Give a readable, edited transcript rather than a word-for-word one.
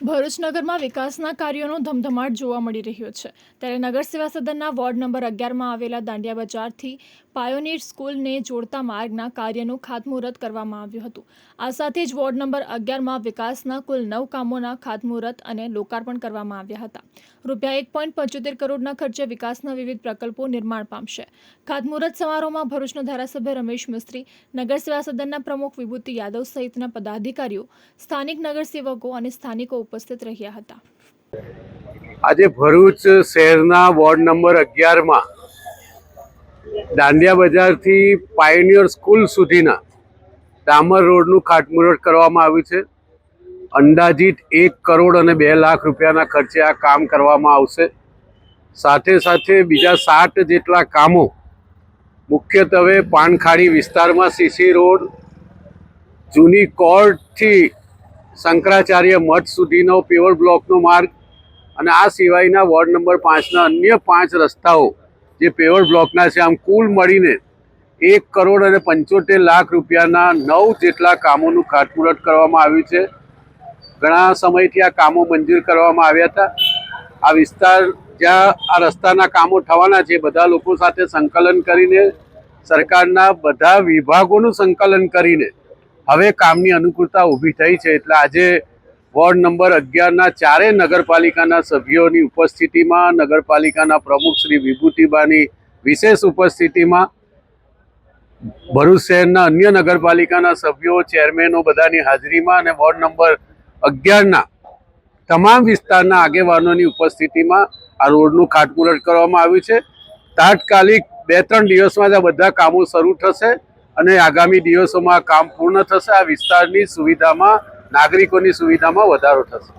ભરૂચ નગરમાં વિકાસના કાર્યોનો ધમધમાટ જોવા મળી રહ્યો છે ત્યારે નગર સેવા સદનના વોર્ડ નંબર 11માં આવેલા દાંડિયા બજારથી પાયોનીર સ્કૂલને જોડતા માર્ગના કાર્યનું ખાતમુહૂર્ત કરવામાં આવ્યું હતું। આ સાથે જ વોર્ડ નંબર 11માં વિકાસના કુલ 9 કામોના ખાતમુહૂર્ત અને લોકાર્પણ કરવામાં આવ્યા હતા। રૂપિયા 1.75 કરોડના ખર્ચે વિકાસના વિવિધ પ્રકલ્પો નિર્માણ પામશે। ખાતમુહૂર્ત સમારોહમાં ભરૂચના ધારાસભ્ય રમેશ મિસ્ત્રી, નગર સેવા સદનના પ્રમુખ વિભૂતિ યાદવ સહિતના પદાધિકારીઓ, સ્થાનિક નગરસેવકો અને સ્થાનિકો ઉપસ્થિત રહ્યા હતા। આજે ભરૂચ શહેરના વોર્ડ નંબર 11માં દાંડિયા બજારથી પાયોનિયર સ્કૂલ સુધીના ડામર રોડનું ખાતમુહૂર્ત કરવામાં આવ્યું છે। અંદાજિત 1 કરોડ અને 2 લાખ રૂપિયાના ખર્ચે આ કામ કરવામાં આવશે। સાથે સાથે બીજા 7 જેટલા કામો મુખ્યત્વે પાનખાડી વિસ્તારમાં સીસી રોડ, જૂની કોર્ટથી શંકરાચાર્ય મઠ સુધીનો પેવર બ્લોકનો માર્ગ અને આ સિવાયના વોર્ડ નંબર 5ના અન્ય 5 રસ્તાઓ જે પેવર બ્લોકના છે, આમ કુલ મળીને 1 કરોડ અને 75 લાખ રૂપિયાના 9 જેટલા કામોનું ખાતમુહૂર્ત કરવામાં આવ્યું છે। ઘણા સમયથી આ કામો મંજૂર કરવામાં આવ્યા હતા। આ વિસ્તાર જ્યાં આ રસ્તાના કામો થવાના છે, બધા લોકો સાથે સંકલન કરીને, સરકારના બધા વિભાગોનું સંકલન કરીને હવે કામની અનુકૂળતા ઊભી થઈ છે। એટલે આજે વોર્ડ નંબર 11ના 4 નગરપાલિકાના સભ્યોની ઉપસ્થિતિમાં, નગરપાલિકાના પ્રમુખ શ્રી વિભૂતિબાની વિશેષ ઉપસ્થિતિમાં, ભરૂચ શહેરના અન્ય નગરપાલિકાના સભ્યો, ચેરમેનો બધાની હાજરીમાં અને વોર્ડ નંબર 11ના તમામ વિસ્તારના આગેવાનોની ઉપસ્થિતિમાં આ રોડનું ખાતમુહૂર્ત કરવામાં આવ્યું છે। તાત્કાલિક 2-3 દિવસમાં જ આ બધા કામો શરૂ થશે અને આગામી દિવસોમાં કામ પૂર્ણ થશે। આ વિસ્તારની સુવિધામાં, નાગરિકોની સુવિધામાં વધારો થશે।